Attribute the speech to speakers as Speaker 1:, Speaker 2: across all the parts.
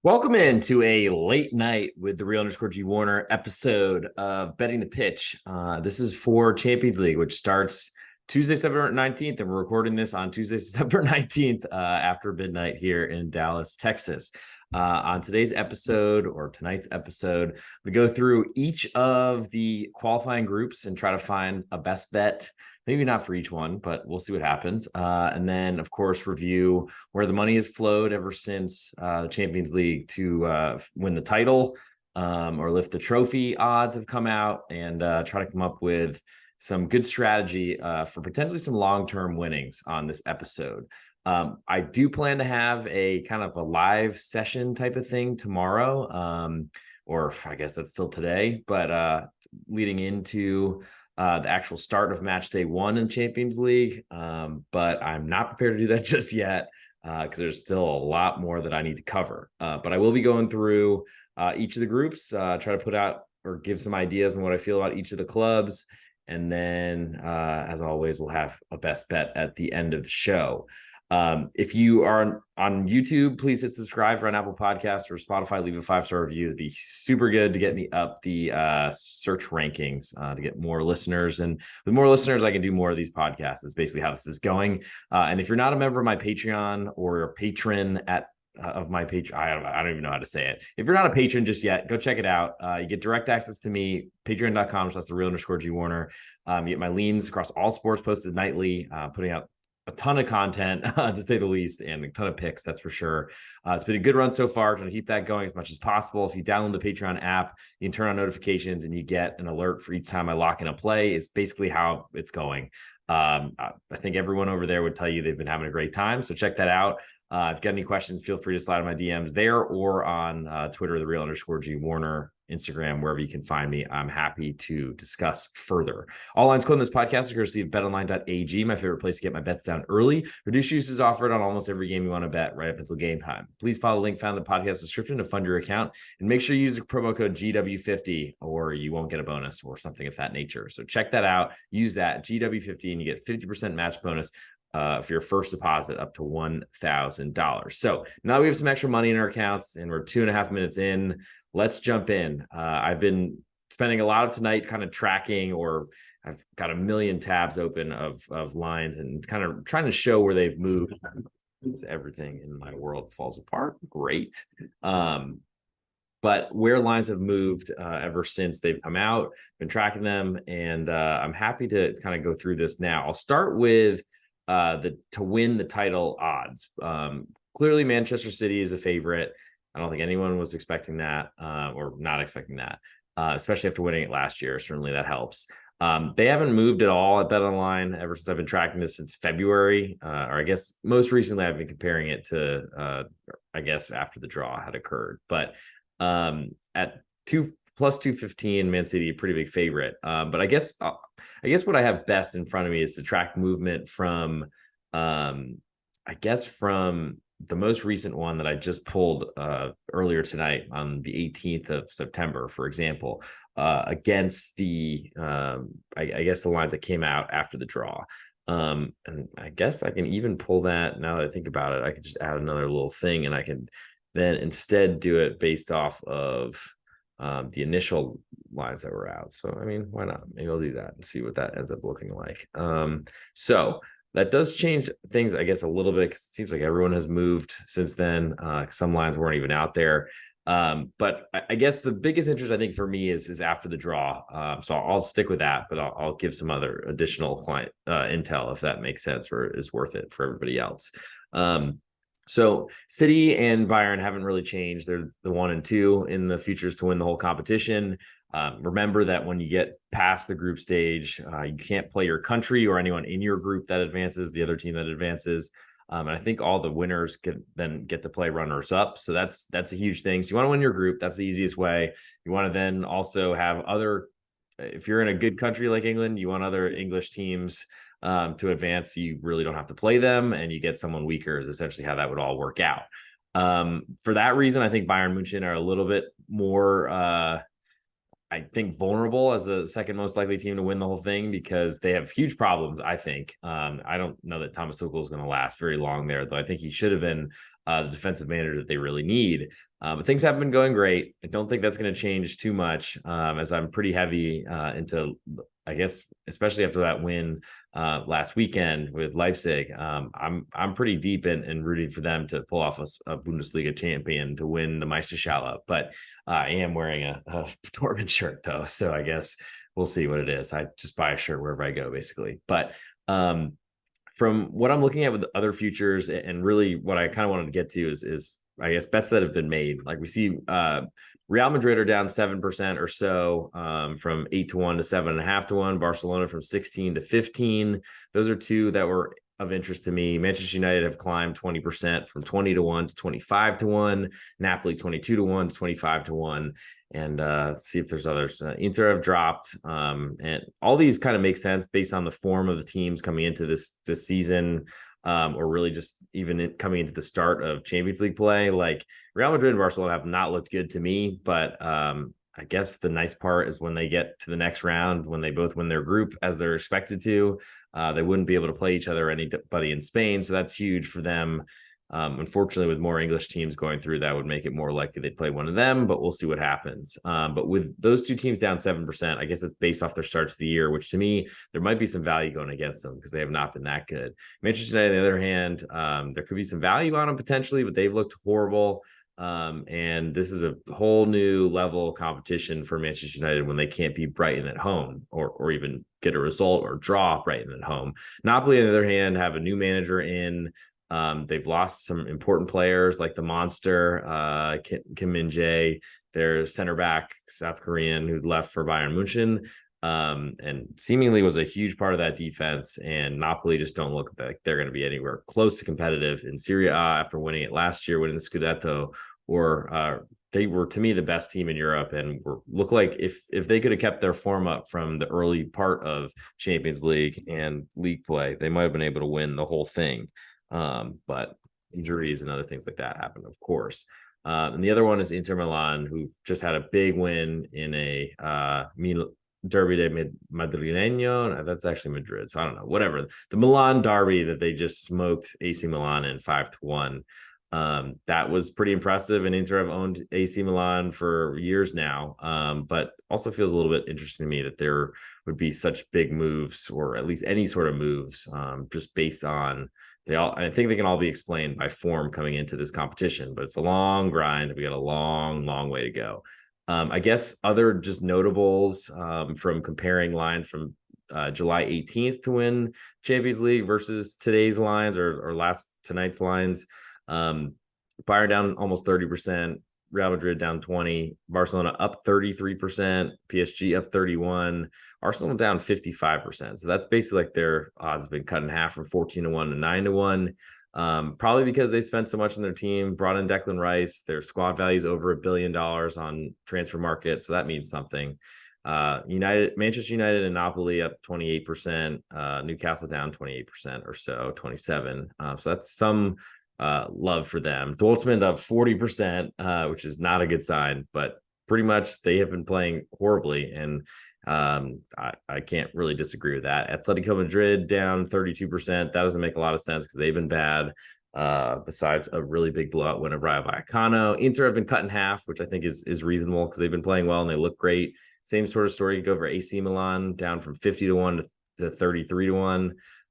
Speaker 1: Welcome into a late night with the real_G Warner episode of Betting the Pitch. This is for Champions League, which starts Tuesday, September 19th, and we're recording this on Tuesday, September 19th after midnight here in Dallas, Texas. On today's episode, or tonight's episode, we go through each of the qualifying groups and try to find a best bet. Maybe not for each one, but we'll see what happens. And then, of course, review where the money has flowed ever since the Champions League to win the title or lift the trophy odds have come out, and try to come up with some good strategy for potentially some long-term winnings on this episode. I do plan to have a kind of a live session type of thing tomorrow, or I guess that's still today, but leading into the actual start of match day one in Champions League. But I'm not prepared to do that just yet because there's still a lot more that I need to cover. But I will be going through each of the groups, try to put out or give some ideas on what I feel about each of the clubs. And then, as always, we'll have a best bet at the end of the show. If you are on YouTube, please hit subscribe. For an Apple Podcast or Spotify, leave a 5-star review. It'd be super good to get me up the search rankings to get more listeners. And with more listeners, I can do more of these podcasts. Is basically how this is going. And if you're not a member of my Patreon or a patron of my Patreon, I don't even know how to say it. If you're not a patron just yet, go check it out. You get direct access to me, patreon.com/thereal_G Warner. You get my leans across all sports posted nightly, putting out a ton of content, to say the least, and a ton of picks, that's for sure. It's been a good run so far. Trying to keep that going as much as possible. If you download the Patreon app, you can turn on notifications and you get an alert for each time I lock in a play. It's basically how it's going. I think everyone over there would tell you they've been having a great time. So check that out. If you've got any questions, feel free to slide in my DMs there or on Twitter, the real_G Warner, Instagram, wherever you can find me. I'm happy to discuss further. All lines quoted in this podcast are courtesy of betonline.ag, my favorite place to get my bets down early. Reduced use is offered on almost every game you want to bet right up until game time. Please follow the link found in the podcast description to fund your account, and make sure you use the promo code GW50 or you won't get a bonus or something of that nature. So check that out. Use that GW50 and you get 50% match bonus for your first deposit up to $1,000. So now we have some extra money in our accounts and we're 2.5 minutes in. Let's jump in. I've been spending a lot of tonight kind of tracking, or I've got a million tabs open of lines and kind of trying to show where they've moved. Everything in my world falls apart. Great. But where lines have moved ever since they've come out, been tracking them, and I'm happy to kind of go through this now. I'll start with to win the title odds. Clearly Manchester City is a favorite. I don't think anyone was expecting that or not expecting that, especially after winning it last year. Certainly that helps. They haven't moved at all at BetOnline ever since I've been tracking this since February, or I guess most recently I've been comparing it to I guess after the draw had occurred. But at plus 215, Man City, a pretty big favorite. But I guess what I have best in front of me is to track movement from, I guess from the most recent one that I just pulled earlier tonight on the 18th of September, for example, against the, I guess the lines that came out after the draw. And I guess I can even pull that now that I think about it. I could just add another little thing and I can then instead do it based off of the initial lines that were out. So, I mean, why not? Maybe I'll do that and see what that ends up looking like. So that does change things, I guess, a little bit, because it seems like everyone has moved since then. Some lines weren't even out there. But I guess the biggest interest, I think, for me is after the draw. So I'll stick with that, but I'll give some other additional client intel if that makes sense or is worth it for everybody else. So City and Bayern haven't really changed. They're the 1 and 2 in the futures to win the whole competition. Remember that when you get past the group stage, you can't play your country or anyone in your group that advances, the other team that advances. And I think all the winners get to play runners up. So that's a huge thing. So you want to win your group. That's the easiest way. You want to then also have if you're in a good country like England, you want other English teams to advance. You really don't have to play them, and you get someone weaker is essentially how that would all work out. For that reason, I think Bayern Munich are a little bit more, I think, vulnerable as the second most likely team to win the whole thing, because they have huge problems, I think. I don't know that Thomas Tuchel is going to last very long there, though I think he should have been the defensive manager that they really need. But things haven't been going great. I don't think that's going to change too much, as I'm pretty heavy into, I guess, especially after that win last weekend with Leipzig. I'm pretty deep in rooting for them to pull off a Bundesliga champion to win the Meisterschale. But I am wearing a Dortmund shirt though, so I guess we'll see what it is. I just buy a shirt wherever I go, basically. But from what I'm looking at with other futures, and really what I kind of wanted to get to is I guess bets that have been made. Like we see Real Madrid are down 7% or so, from 8-1 to 7.5-1. Barcelona from 16 to 15. Those are two that were of interest to me. Manchester United have climbed 20% from 20-1 to 25-1. Napoli 22-1 to 25-1. And let's see if there's others. Inter have dropped, and all these kind of make sense based on the form of the teams coming into this season, or really just even coming into the start of Champions League play. Like Real Madrid and Barcelona have not looked good to me, but I guess the nice part is when they get to the next round, when they both win their group as they're expected to, they wouldn't be able to play each other or anybody in Spain, so that's huge for them. Unfortunately, with more English teams going through, that would make it more likely they'd play one of them, but we'll see what happens. But with those two teams down 7%, I guess it's based off their starts of the year, which to me, there might be some value going against them because they have not been that good. Manchester United, on the other hand, there could be some value on them potentially, but they've looked horrible. And this is a whole new level of competition for Manchester United when they can't beat Brighton at home or even get a result or draw Brighton at home. Napoli, on the other hand, have a new manager in. They've lost some important players like the monster, Kim Min-jae, their center back, South Korean, who left for Bayern Munchen, and seemingly was a huge part of that defense. And Napoli just don't look like they're going to be anywhere close to competitive in Serie A after winning it last year, winning the Scudetto, or they were, to me, the best team in Europe and look like if they could have kept their form up from the early part of Champions League and league play, they might have been able to win the whole thing. But injuries and other things like that happen, of course. And the other one is Inter Milan, who just had a big win in a Derby de Madrileño. That's actually Madrid, so I don't know. Whatever, the Milan derby that they just smoked AC Milan in 5-1. That was pretty impressive, and Inter have owned AC Milan for years now. But also feels a little bit interesting to me that there would be such big moves, or at least any sort of moves, just based on I think they can all be explained by form coming into this competition, but it's a long grind. We got a long way to go. I guess other just notables, from comparing lines from July 18th to win Champions League versus today's lines or tonight's lines. Bayern down almost 30%, Real Madrid down 20%, Barcelona up 33%, PSG up 31%, Arsenal down 55%. So that's basically like their odds have been cut in half from 14-1 to 9-1. Probably because they spent so much on their team, brought in Declan Rice. Their squad value is over $1 billion on transfer market, so that means something. Manchester United and Napoli up 28%, Newcastle down 28% or so, 27%. So that's some love for them. Dortmund up 40%, which is not a good sign, but pretty much they have been playing horribly, and I can't really disagree with that. Atletico Madrid down 32%. That doesn't make a lot of sense because they've been bad. Besides a really big blowout win of Rayo Vallecano. Inter have been cut in half, which I think is reasonable because they've been playing well and they look great. Same sort of story could go for AC Milan, down from 50-1 to 33-1.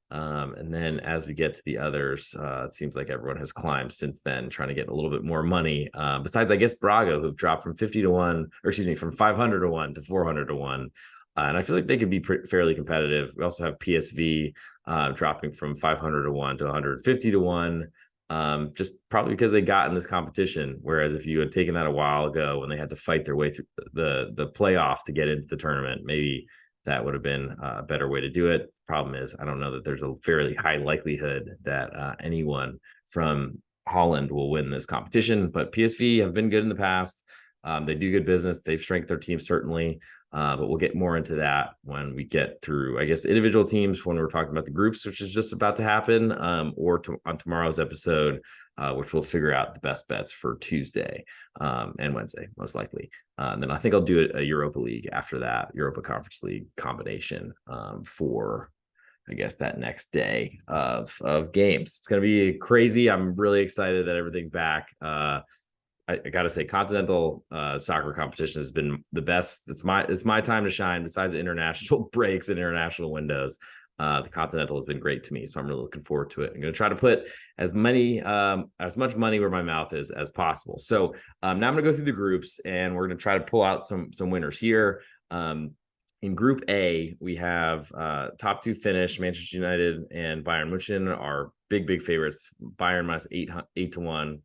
Speaker 1: And then as we get to the others, it seems like everyone has climbed since then, trying to get a little bit more money. Besides, I guess, Braga, who've dropped from 50-1, or excuse me, from 500-1 to 400-1. And I feel like they could be fairly competitive. We also have PSV dropping from 500-1 to 150-1. Just probably because they got in this competition. Whereas if you had taken that a while ago when they had to fight their way through the playoff to get into the tournament, maybe that would have been a better way to do it. Problem is, I don't know that there's a fairly high likelihood that anyone from Holland will win this competition, but PSV have been good in the past. They do good business. They've strengthened their team, certainly. But we'll get more into that when we get through, I guess, individual teams when we're talking about the groups, which is just about to happen, or on tomorrow's episode, which we'll figure out the best bets for Tuesday and Wednesday, most likely. And then I think I'll do a Europa League after that, Europa Conference League combination for I guess, that next day of games. It's going to be crazy. I'm really excited that everything's back. I got to say, continental soccer competition has been the best. It's my time to shine. Besides the international breaks and international windows, the continental has been great to me. So I'm really looking forward to it. I'm going to try to put as much money where my mouth is as possible. So now I'm going to go through the groups, and we're going to try to pull out some winners here. In Group A, we have top two finish. Manchester United and Bayern Munich are big favorites. Bayern minus 8-1.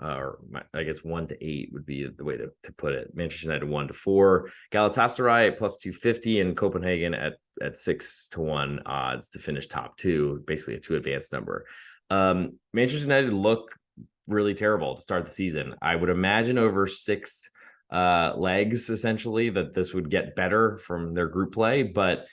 Speaker 1: Or I guess 1-8 would be the way to put it. Manchester United 1-4, Galatasaray at plus 250, and Copenhagen at 6-1 odds to finish top two, basically a two advanced number. Manchester United look really terrible to start the season. I would imagine over 6 legs essentially that this would get better from their group play, but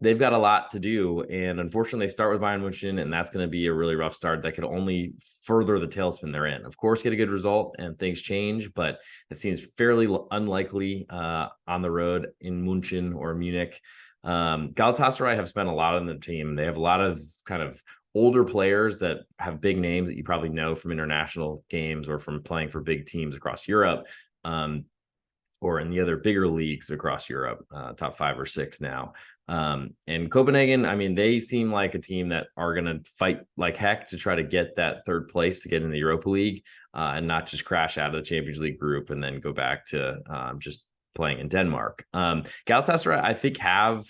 Speaker 1: they've got a lot to do, and unfortunately, they start with Bayern Munich, and that's going to be a really rough start that could only further the tailspin they're in. Of course, get a good result and things change, but it seems fairly unlikely on the road in Munchen or Munich. Galatasaray have spent a lot on the team. They have a lot of kind of older players that have big names that you probably know from international games or from playing for big teams across Europe. Or in the other bigger leagues across Europe, top 5 or 6 now. And Copenhagen, I mean, they seem like a team that are going to fight like heck to try to get that third place to get in the Europa League and not just crash out of the Champions League group and then go back to just playing in Denmark. Galatasaray, I think, have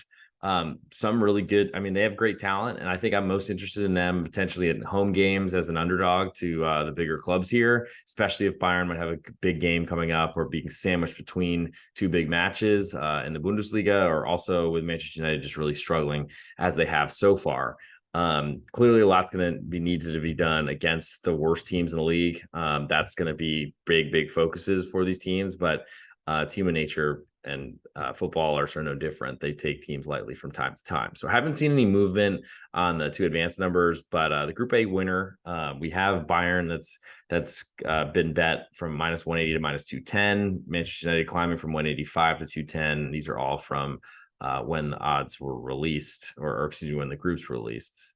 Speaker 1: some really good, I mean, they have great talent, and I think I'm most interested in them potentially at home games as an underdog to the bigger clubs here, especially if Bayern might have a big game coming up or being sandwiched between 2 big matches in the Bundesliga, or also with Manchester United just really struggling as they have so far. Clearly a lot's going to be needed to be done against the worst teams in the league. That's going to be big focuses for these teams, but it's human nature, and footballers are no different. They take teams lightly from time to time. So I haven't seen any movement on the 2 advanced numbers, but the Group A winner, we have Bayern that's been bet from minus 180 to minus 210. Manchester United climbing from 185 to 210. These are all from when the odds were released, or excuse me, when the groups were released.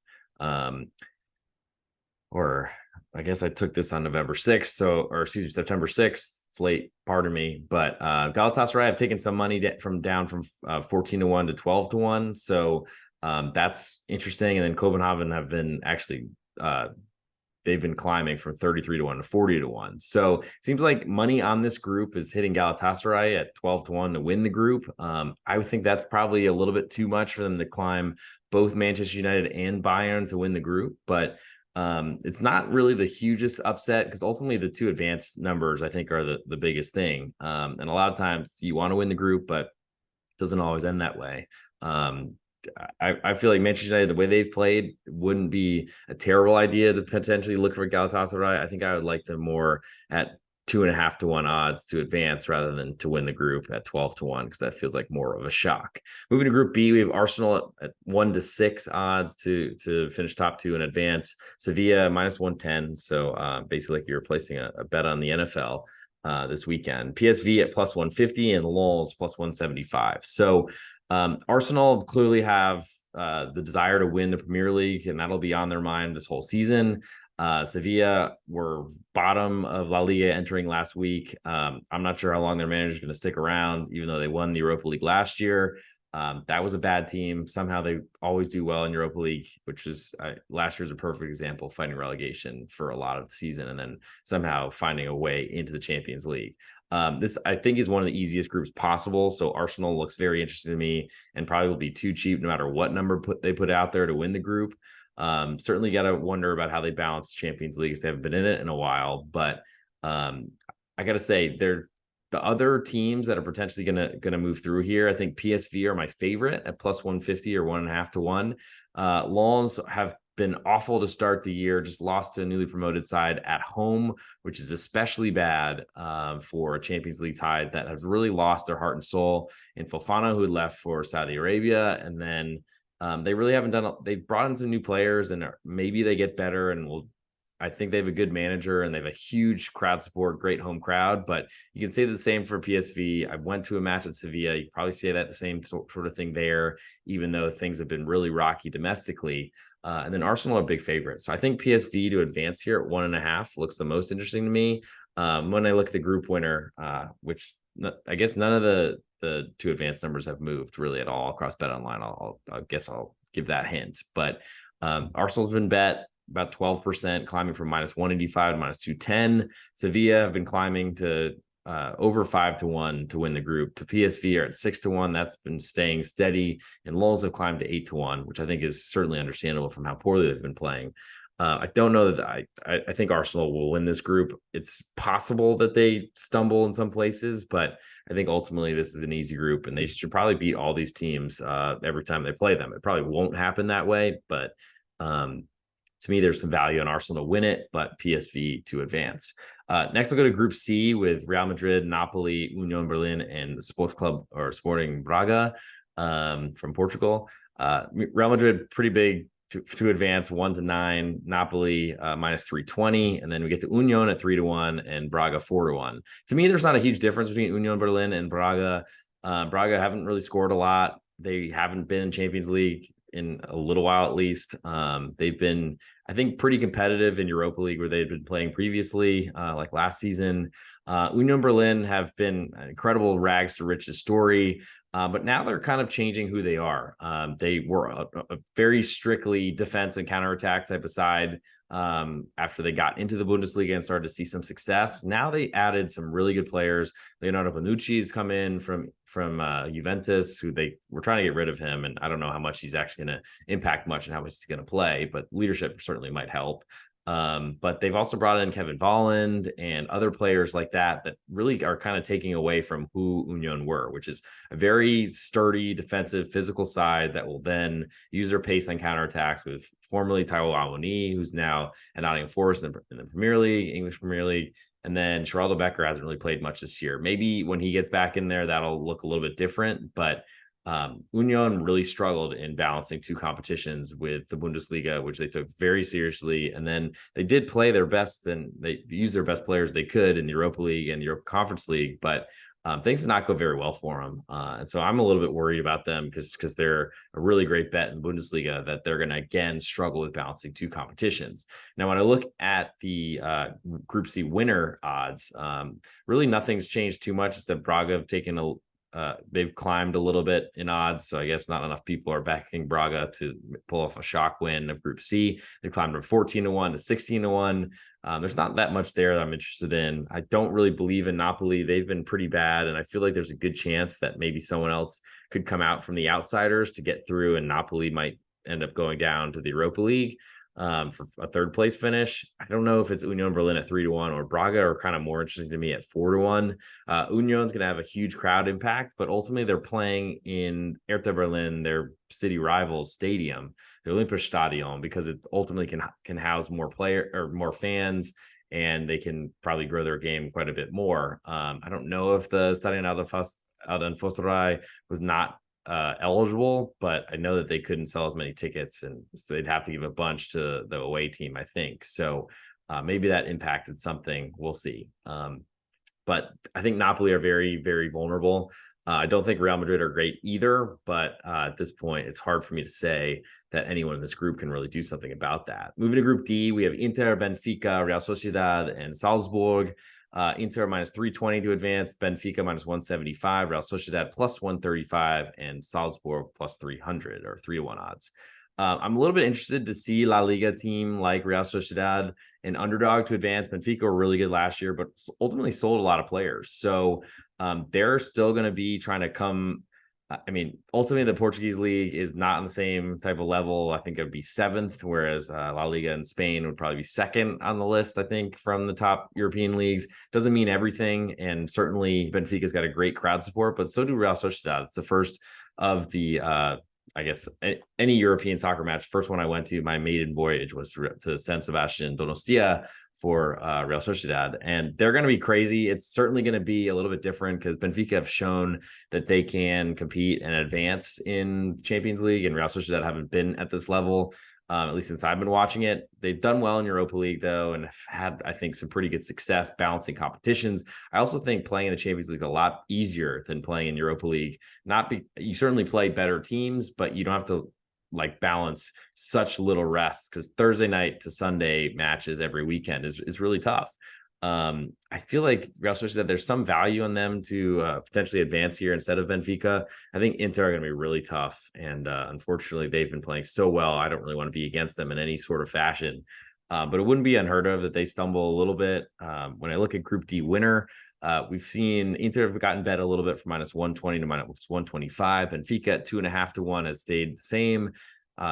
Speaker 1: Or I guess I took this on November 6th, September 6th. It's late, pardon me. But Galatasaray have taken some money down from 14-1 to 12-1. So that's interesting. And then Copenhagen have been actually they've been climbing from 33-1 to 40-1. So it seems like money on this group is hitting Galatasaray at 12-1 to win the group. I would think that's probably a little bit too much for them to climb both Manchester United and Bayern to win the group, but it's not really the hugest upset, because ultimately the 2 advanced numbers, I think, are the biggest thing. And a lot of times you want to win the group, but it doesn't always end that way. I feel like Manchester United, the way they've played, wouldn't be a terrible idea to potentially look for Galatasaray. I think I would like them more at 2.5 to 1 odds to advance rather than to win the group at 12 to 1, because that feels like more of a shock. Moving to Group B, we have Arsenal at 1 to 6 odds to finish top 2 and advance. Sevilla minus 110. So basically, like you're placing a bet on the NFL this weekend. PSV at plus 150 and Lens plus 175. So Arsenal clearly have the desire to win the Premier League, and that'll be on their mind this whole season. Sevilla were bottom of La Liga entering last week. I'm not sure how long their manager is going to stick around, even though they won the Europa League last year. That was a bad team. Somehow they always do well in Europa League, which is last year's a perfect example of fighting relegation for a lot of the season and then somehow finding a way into the Champions League. This, I think, is one of the easiest groups possible. So Arsenal looks very interesting to me and probably will be too cheap no matter what number they put out there to win the group. Certainly got to wonder about how they balance Champions League, because they haven't been in it in a while. But I got to say, they're the other teams that are potentially gonna move through here. I think PSV are my favorite at plus 150 or 1.5 to 1. Lens have been awful to start the year, just lost to a newly promoted side at home, which is especially bad for a Champions League side that have really lost their heart and soul in Fofana, who had left for Saudi Arabia. And then they really haven't done, they brought in some new players, and maybe they get better and will I think they have a good manager and they have a huge crowd support, great home crowd. But you can say the same for PSV. I went to a match at Sevilla. You can probably say that the same sort of thing there, even though things have been really rocky domestically. And then Arsenal are a big favorite. So I think PSV to advance here at 1.5 looks the most interesting to me. When I look at the group winner, which I guess none of the two advanced numbers have moved really at all across Bet Online. I guess I'll give that hint. But Arsenal's been bet about 12%, climbing from -185 to -210. Sevilla have been climbing to over 5-1 to win the group. The PSV are at 6-1. That's been staying steady, and Lulz have climbed to 8-1, which I think is certainly understandable from how poorly they've been playing. I don't know that I think Arsenal will win this group. It's possible that they stumble in some places, but I think ultimately this is an easy group, and they should probably beat all these teams every time they play them. It probably won't happen that way, but to me, there's some value in Arsenal to win it, but PSV to advance. Next, I'll go to Group C with Real Madrid, Napoli, Union Berlin, and Sports Club or Sporting Braga from Portugal. Real Madrid, pretty big to advance, 1-9. Napoli -320, and then we get to Union at 3-1 and Braga 4-1. To me, there's not a huge difference between Union Berlin and Braga. Braga haven't really scored a lot. They haven't been in Champions League in a little while, at least. They've been, I think, pretty competitive in Europa League where they've been playing previously, like last season. Union Berlin have been an incredible rags to riches story, but now they're kind of changing who they are. They were a very strictly defense and counterattack type of side after they got into the Bundesliga and started to see some success. Now they added some really good players. Leonardo Bonucci's come in from Juventus, who they were trying to get rid of him, and I don't know how much he's actually going to impact much and how much he's going to play, but leadership certainly might help. But they've also brought in Kevin Volland and other players like that really are kind of taking away from who Union were, which is a very sturdy, defensive, physical side that will then use their pace on counterattacks with formerly Taiwo Awoniyi, who's now at Nottingham Forest in the Premier League, English Premier League. And then Geraldo Becker hasn't really played much this year. Maybe when he gets back in there, that'll look a little bit different, but Union really struggled in balancing two competitions with the Bundesliga, which they took very seriously. And then they did play their best and they used their best players they could in the Europa League and the Europa Conference League, but things did not go very well for them. And so I'm a little bit worried about them because they're a really great bet in Bundesliga that they're going to, again, struggle with balancing two competitions. Now, when I look at the Group C winner odds, really nothing's changed too much. Except Braga have taken they've climbed a little bit in odds. So I guess not enough people are backing Braga to pull off a shock win of Group C. They climbed from 14-1 to 16-1. There's not that much there that I'm interested in. I don't really believe in Napoli. They've been pretty bad. And I feel like there's a good chance that maybe someone else could come out from the outsiders to get through, and Napoli might end up going down to the Europa League for a third place finish. I don't know if it's Union Berlin at 3-1 or Braga are kind of more interesting to me at 4-1. Union's going to have a huge crowd impact, but ultimately they're playing in Hertha Berlin, their city rivals stadium, the Olympiastadion, because it ultimately can house more more fans, and they can probably grow their game quite a bit more. I don't know if the Stadion Adolf Fosterei was not eligible, but I know that they couldn't sell as many tickets, and so they'd have to give a bunch to the away team, I think. So maybe that impacted something. We'll see. But I think Napoli are very, very vulnerable. I don't think Real Madrid are great either, but at this point, it's hard for me to say that anyone in this group can really do something about that. Moving to Group D, we have Inter, Benfica, Real Sociedad, and Salzburg. Inter -320 to advance, Benfica -175, Real Sociedad +135, and Salzburg +300 or 3-1 odds. I'm a little bit interested to see La Liga team like Real Sociedad, an underdog to advance. Benfica were really good last year, but ultimately sold a lot of players. So they're still going to be trying to come. I mean, ultimately, the Portuguese league is not on the same type of level. I think it would be 7th, whereas La Liga in Spain would probably be 2nd on the list, I think, from the top European leagues. Doesn't mean everything. And certainly Benfica's got a great crowd support, but so do Real Sociedad. It's the first of the, I guess, any European soccer match. First one I went to, my maiden voyage, was to San Sebastian Donostia for Real Sociedad, and they're going to be crazy. It's certainly going to be a little bit different because Benfica have shown that they can compete and advance in Champions League, and Real Sociedad haven't been at this level. at least since I've been watching it. They've done well in Europa League, though, and have had, I think, some pretty good success balancing competitions. I also think playing in the Champions League is a lot easier than playing in Europa League. You certainly play better teams, but you don't have to like balance such little rest, because Thursday night to Sunday matches every weekend is really tough. I feel like Real Sociedad, there's some value on them to potentially advance here instead of Benfica. I think Inter are going to be really tough, and unfortunately, they've been playing so well. I don't really want to be against them in any sort of fashion, but it wouldn't be unheard of that they stumble a little bit. When I look at Group D winner, we've seen Inter have gotten bet a little bit from -120 to -125. Benfica at 2.5 to 1 has stayed the same.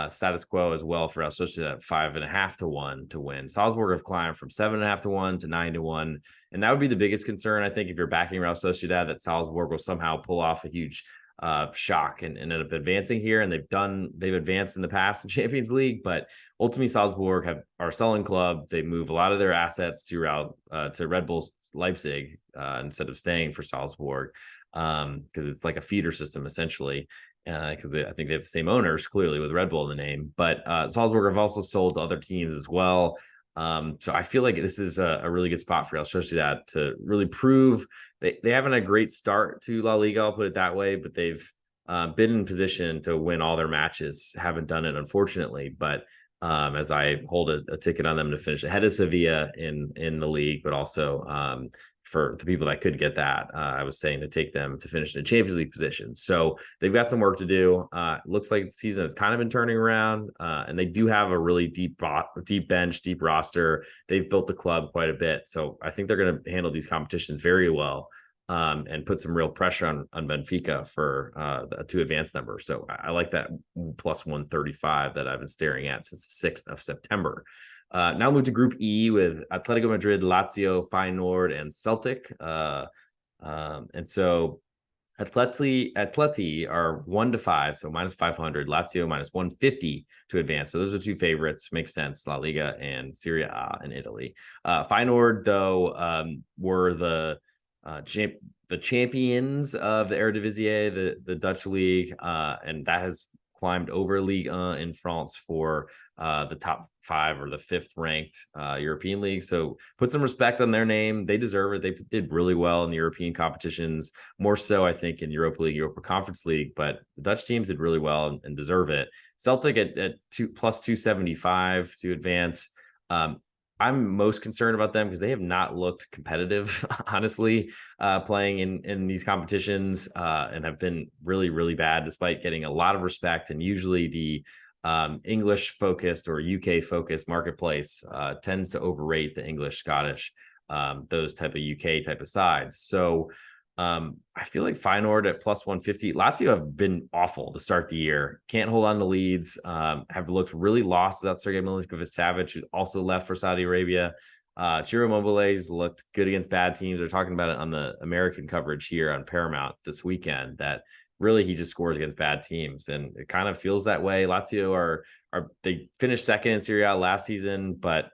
Speaker 1: Status quo as well for Real Sociedad at 5.5 to 1 to win. Salzburg have climbed from 7.5 to 1 to 9 to 1. And that would be the biggest concern, I think, if you're backing Real Sociedad, that Salzburg will somehow pull off a huge shock and end up advancing here. And they've advanced in the past in Champions League, but ultimately Salzburg are a selling club. They move a lot of their assets to Red Bull Leipzig instead of staying for Salzburg, because it's like a feeder system essentially. Because I think they have the same owners, clearly, with Red Bull in the name. But Salzburg have also sold to other teams as well. So I feel like this is a really good spot for Real Sociedad to really prove they haven't a great start to La Liga, I'll put it that way, but they've been in position to win all their matches. Haven't done it, unfortunately, but as I hold a ticket on them to finish ahead of Sevilla in the league, but also for the people that could get that, I was saying to take them to finish in a Champions League position. So they've got some work to do. Looks like the season has kind of been turning around, and they do have a really deep bench, deep roster. They've built the club quite a bit. So I think they're going to handle these competitions very well, and put some real pressure on Benfica for the to advance number. So I like that +135 that I've been staring at since the 6th of September. Now move to Group E with Atletico Madrid, Lazio, Feyenoord, and Celtic. And so Atleti are 1 to 5, so -500. Lazio -150 to advance. So those are two favorites. Makes sense. La Liga and Serie A in Italy. Feyenoord, though, were the champions of the Eredivisie, the Dutch league, and that has climbed over Ligue 1 in France for the top 5 or the 5th ranked European league. So put some respect on their name. They deserve it. They did really well in the European competitions, more so, I think, in Europa League, Europa Conference League, but the Dutch teams did really well and deserve it. Celtic at +275 to advance. I'm most concerned about them because they have not looked competitive, honestly, playing in these competitions, and have been really, really bad despite getting a lot of respect. And usually the English focused or UK focused marketplace tends to overrate the English, Scottish, those type of UK type of sides. So I feel like Feyenoord at +150. Lazio have been awful to start the year. Can't hold on to leads. Have looked really lost without Sergej Milinkovic-Savic, who also left for Saudi Arabia. Ciro Immobile's looked good against bad teams. They're talking about it on the American coverage here on Paramount this weekend, that really he just scores against bad teams, and it kind of feels that way. Lazio they finished second in Serie A last season, but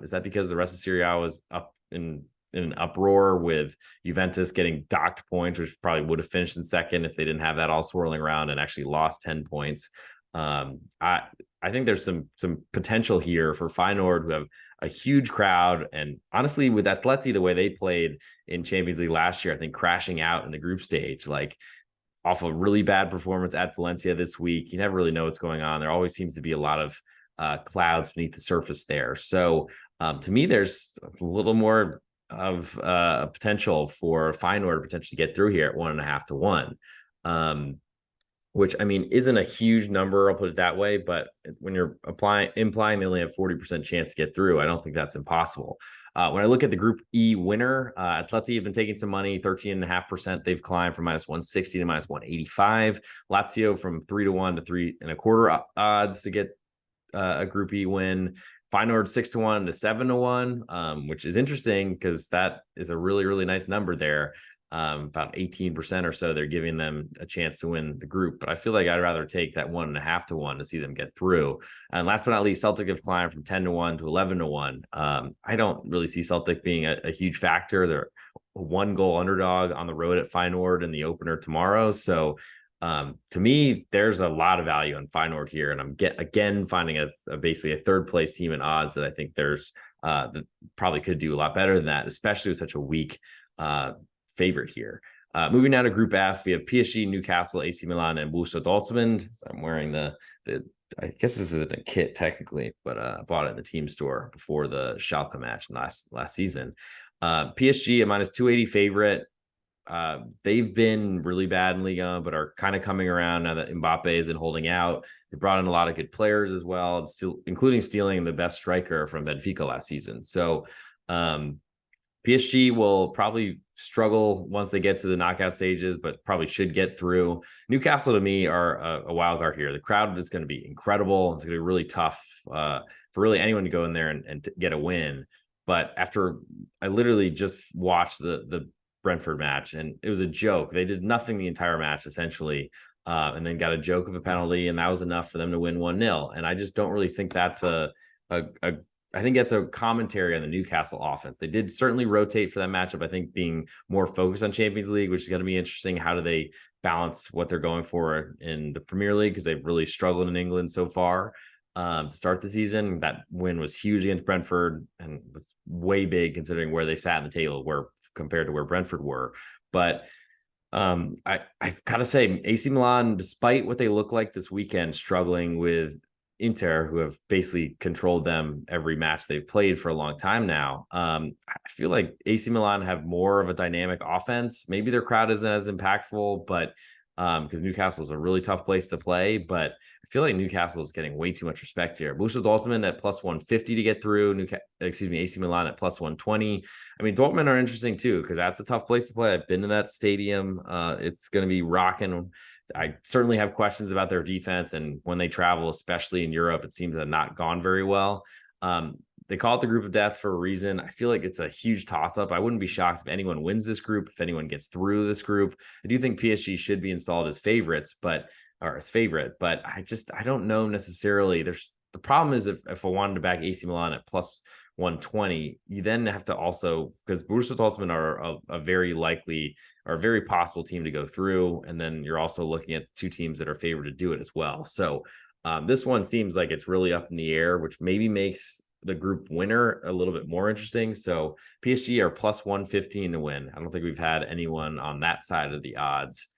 Speaker 1: is that because the rest of Serie A was up in an uproar with Juventus getting docked points, which probably would have finished in second if they didn't have that all swirling around, and actually lost 10 points. I think there's some potential here for Feyenoord, who have a huge crowd, and honestly, with Atleti, the way they played in Champions League last year, I think crashing out in the group stage, like off a really bad performance at Valencia this week, you never really know what's going on. There always seems to be a lot of clouds beneath the surface there. So to me, there's a little more of potential for Feyenoord to potentially get through here at 1.5 to 1, which, I mean, isn't a huge number, I'll put it that way, but when you're implying they only have 40% chance to get through, I don't think that's impossible. When I look at the Group E winner, Atleti have been taking some money, 13.5%. They've climbed from -160 to -185. Lazio from 3 to 1 to 3.25 odds to get a Group E win. Feyenoord 6 to 1 to 7 to 1, which is interesting because that is a really, really nice number there. About 18% or so, they're giving them a chance to win the group. But I feel like I'd rather take that 1.5 to 1 to see them get through. And last but not least, Celtic have climbed from 10 to 1 to 11 to 1. I don't really see Celtic being a huge factor. They're a 1-goal underdog on the road at Feyenoord in the opener tomorrow. So To me, there's a lot of value on Feyenoord here, and I'm again finding basically a third place team in odds that I think there's that probably could do a lot better than that, especially with such a weak favorite here. Moving down to Group F, we have PSG, Newcastle, AC Milan, and Borussia Dortmund. So I'm wearing the I guess this isn't a kit technically, but I bought it in the team store before the Schalke match last season. PSG a minus 280 favorite. They've been really bad in Liga, but are kind of coming around now that Mbappe isn't holding out. They brought in a lot of good players as well, still, including stealing the best striker from Benfica last season. So PSG will probably struggle once they get to the knockout stages, but probably should get through. Newcastle, to me, are a wild card here. The crowd is going to be incredible. It's going to be really tough for really anyone to go in there and get a win. But after I literally just watched the Brentford match, and it was a joke. They did nothing the entire match, essentially, and then got a joke of a penalty, and that was enough for them to win 1-0. And I just don't really think that's I think that's a commentary on the Newcastle offense. They did certainly rotate for that matchup. I think being more focused on Champions League, which is going to be interesting. How do they balance what they're going for in the Premier League? Because they've really struggled in England so far to start the season. That win was huge against Brentford and was way big considering where they sat in the table compared to where Brentford were. But I've got to say, AC Milan, despite what they look like this weekend, struggling with Inter, who have basically controlled them every match they've played for a long time now. I feel like AC Milan have more of a dynamic offense. Maybe their crowd isn't as impactful, but because Newcastle is a really tough place to play. But I feel like Newcastle is getting way too much respect here. Borussia Dortmund at plus 150 to get through. AC Milan at plus 120. I mean, Dortmund are interesting too, because that's a tough place to play. I've been to that stadium. It's going to be rocking. I certainly have questions about their defense, and when they travel, especially in Europe, it seems to have not gone very well. They call it the group of death for a reason. I feel like it's a huge toss-up. I wouldn't be shocked if anyone wins this group, if anyone gets through this group. I do think PSG should be installed as favorites, but I don't know necessarily. The problem is if I wanted to back AC Milan at plus 120, you then have to also, because Borussia Dortmund are a very likely or a very possible team to go through, and then you're also looking at two teams that are favored to do it as well. So this one seems like it's really up in the air, which maybe makes the group winner a little bit more interesting. So PSG are plus 115 to win. I don't think we've had anyone on that side of the odds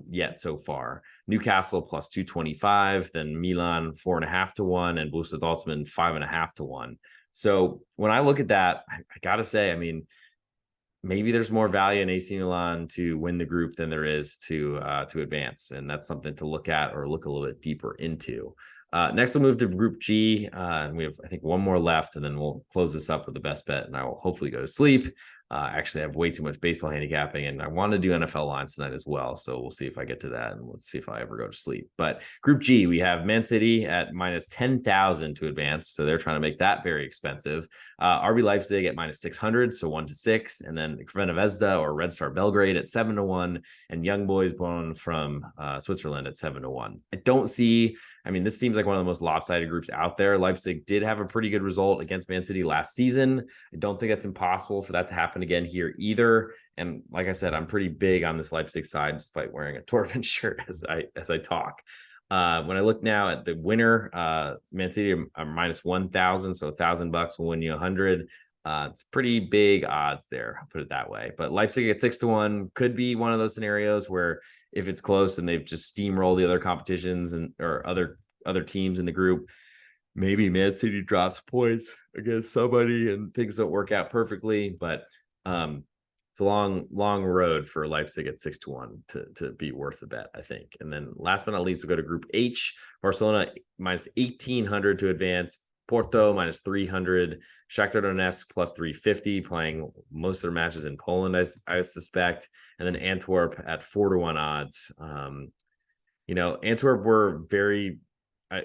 Speaker 1: yet so far. Newcastle plus 225, then Milan 4.5 to 1, and Borussia Dortmund 5.5 to 1. So when I look at that, I gotta say, I mean, maybe there's more value in AC Milan to win the group than there is to advance, and that's something to look at or look a little bit deeper into. Next, we'll move to Group G, and we have, I think, one more left, and then we'll close this up with the best bet, and I will hopefully go to sleep. Actually, I have way too much baseball handicapping, and I want to do NFL lines tonight as well. So we'll see if I get to that, and we'll see if I ever go to sleep. But Group G, we have Man City at minus 10,000 to advance. So they're trying to make that very expensive. RB Leipzig at minus 600, so 1-6. And then Crvena Zvezda or Red Star Belgrade at 7-1. And Young Boys Bone from Switzerland at 7-1. I mean, this seems like one of the most lopsided groups out there. Leipzig did have a pretty good result against Man City last season. I don't think it's impossible for that to happen again here either. And like I said, I'm pretty big on this Leipzig side, despite wearing a Torben shirt as I talk. When I look now at the winner, Man City are minus 1,000, so $1,000 will win you 100. It's pretty big odds there, I'll put it that way. But Leipzig at 6-1 could be one of those scenarios where if it's close and they've just steamrolled the other competitions or other teams in the group, maybe Man City drops points against somebody and things don't work out perfectly. But it's a long road for Leipzig at 6-1 to be worth the bet, I think. And then last but not least, we'll go to Group H. Barcelona minus 1,800 to advance. Porto minus 300. Shakhtar Donetsk plus 350, playing most of their matches in Poland, I suspect. And then Antwerp at 4-1 odds. Antwerp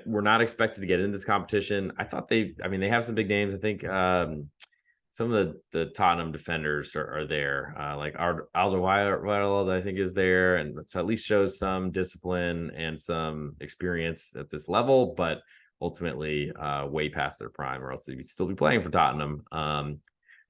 Speaker 1: we're not expected to get into this competition. I thought they have some big names. I think some of the Tottenham defenders are there, like Alderweireld, I think, is there, and so at least shows some discipline and some experience at this level, but ultimately way past their prime, or else they'd still be playing for Tottenham.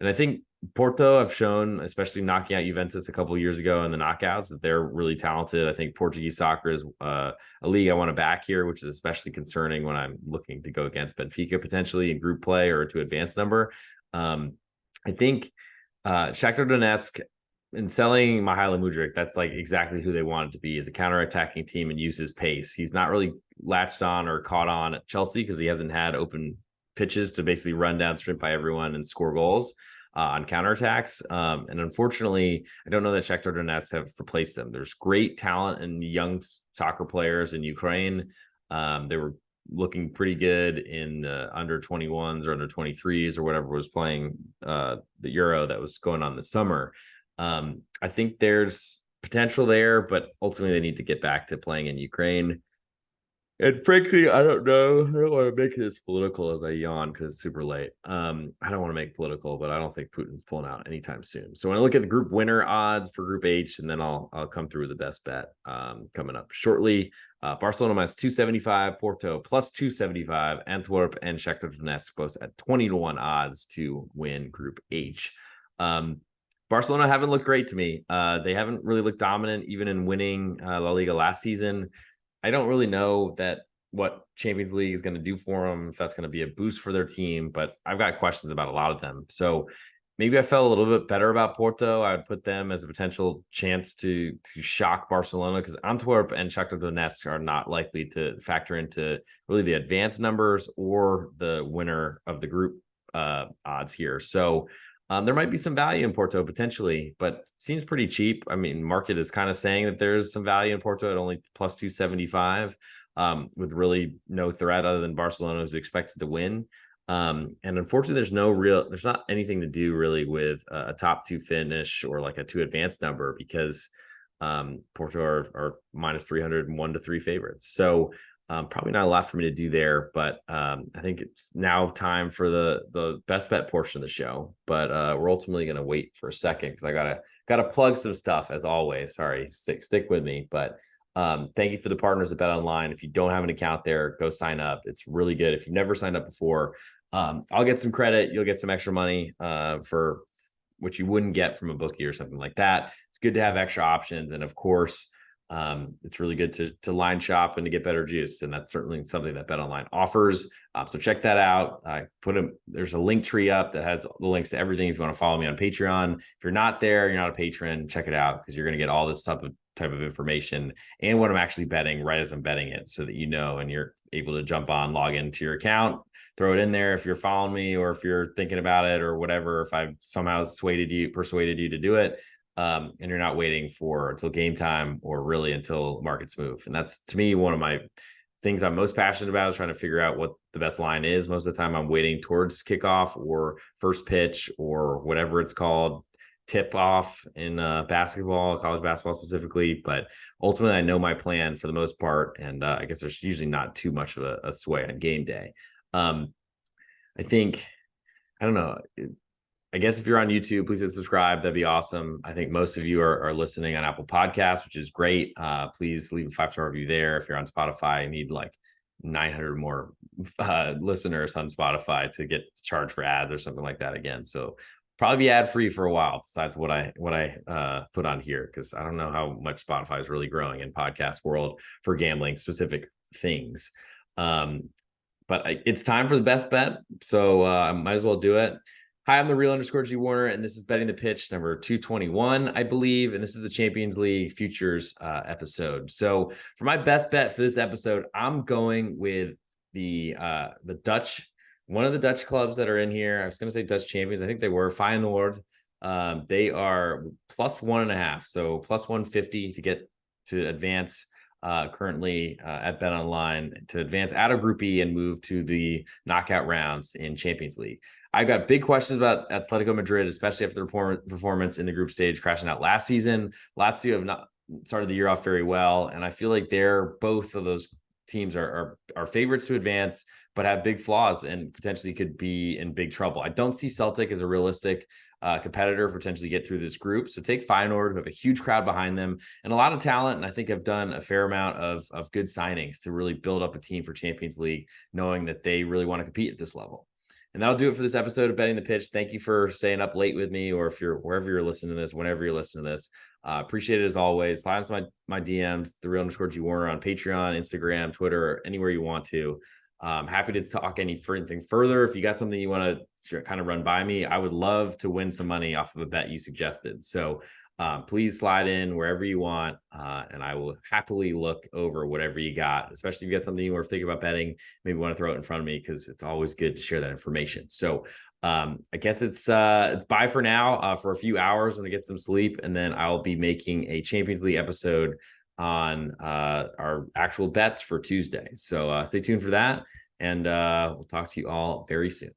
Speaker 1: And I think Porto have shown, especially knocking out Juventus a couple of years ago in the knockouts, that they're really talented. I think Portuguese soccer is a league I want to back here, which is especially concerning when I'm looking to go against Benfica potentially in group play or to advanced number. I think Shakhtar Donetsk and selling Mihailo Mudryk, that's like exactly who they wanted to be as a counter-attacking team and use his pace. He's not really latched on or caught on at Chelsea because he hasn't had open pitches to basically run down, sprint by everyone and score goals on counterattacks. And unfortunately, I don't know that Shakhtar Donetsk have replaced them. There's great talent and young soccer players in Ukraine. They were looking pretty good in the under 21s or under 23s or whatever was playing the Euro that was going on this summer. I think there's potential there, but ultimately they need to get back to playing in Ukraine. And frankly, I don't know. I don't want to make this political as I yawn because it's super late. I don't want to make political, but I don't think Putin's pulling out anytime soon. So when I look at the group winner odds for Group H, and then I'll come through with the best bet coming up shortly. Barcelona minus 275, Porto plus 275, Antwerp and Shakhtar Donetsk both at 20-1 odds to win Group H. Barcelona haven't looked great to me. They haven't really looked dominant even in winning La Liga last season. I don't really know that what Champions League is going to do for them, if that's going to be a boost for their team, but I've got questions about a lot of them. So maybe I felt a little bit better about Porto. I would put them as a potential chance to shock Barcelona because Antwerp and Shakhtar Donetsk are not likely to factor into really the advanced numbers or the winner of the group odds here. So there might be some value in Porto potentially, but seems pretty cheap. I mean, market is kind of saying that there's some value in Porto at only plus 275, with really no threat other than Barcelona who's expected to win. And unfortunately, there's not anything to do really with a top two finish or like a two advanced number because Porto are minus 300 and 1-3 favorites. So probably not a lot for me to do there, but I think it's now time for the best bet portion of the show. But we're ultimately going to wait for a second because I gotta plug some stuff as always. Sorry, stick with me. But thank you for the partners at Bet Online. If you don't have an account there, go sign up. It's really good. If you've never signed up before, I'll get some credit. You'll get some extra money for what you wouldn't get from a bookie or something like that. It's good to have extra options, and of course. It's really good to line shop and to get better juice. And that's certainly something that Bet Online offers. So check that out. There's a link tree up that has the links to everything. If you want to follow me on Patreon, if you're not there, you're not a patron, check it out because you're going to get all this type of information and what I'm actually betting right as I'm betting it so that you know, and you're able to jump on, log into your account, throw it in there if you're following me or if you're thinking about it or whatever, if I've somehow persuaded you to do it. And you're not waiting until game time or really until markets move. And that's, to me, one of my things I'm most passionate about is trying to figure out what the best line is. Most of the time I'm waiting towards kickoff or first pitch or whatever it's called, tip off in basketball, college basketball specifically. But ultimately, I know my plan for the most part. And I guess there's usually not too much of a sway on game day. I don't know. I guess if you're on YouTube, please hit subscribe. That'd be awesome. I think most of you are listening on Apple Podcasts, which is great. Please leave a 5-star review there. If you're on Spotify, you need like 900 more listeners on Spotify to get charged for ads or something like that again. So probably be ad free for a while. Besides what I put on here, because I don't know how much Spotify is really growing in podcast world for gambling specific things. But it's time for the best bet, so I might as well do it. Hi, I'm the real_G Warner, and this is Betting the Pitch number 221, I believe. And this is the Champions League futures episode. So for my best bet for this episode, I'm going with the Dutch, one of the Dutch clubs that are in here. I was going to say Dutch champions. I think they were Feyenoord. They are plus 1.5, so plus 150 to get to advance. Currently at Bet Online to advance out of Group E and move to the knockout rounds in Champions League. I've got big questions about Atletico Madrid, especially after the performance in the group stage crashing out last season. Lazio have not started the year off very well, and I feel like both of those teams are favorites to advance, but have big flaws and potentially could be in big trouble. I don't see Celtic as a realistic competitor for potentially get through this group. So take Feyenoord, who have a huge crowd behind them and a lot of talent. And I think have done a fair amount of good signings to really build up a team for Champions League, knowing that they really want to compete at this level. And that'll do it for this episode of Betting the Pitch. Thank you for staying up late with me, or if you're wherever you're listening to this, whenever you're listening to this. Appreciate it as always. Slide us my DMs, _G Warner on Patreon, Instagram, Twitter, anywhere you want to. Happy to talk anything further. If you got something you want to kind of run by me, I would love to win some money off of a bet you suggested. So please slide in wherever you want, and I will happily look over whatever you got, especially if you got something you were thinking about betting, maybe want to throw it in front of me, because it's always good to share that information. So I guess it's bye for now, for a few hours when I get some sleep, and then I'll be making a Champions League episode on our actual bets for Tuesday. So stay tuned for that, and we'll talk to you all very soon.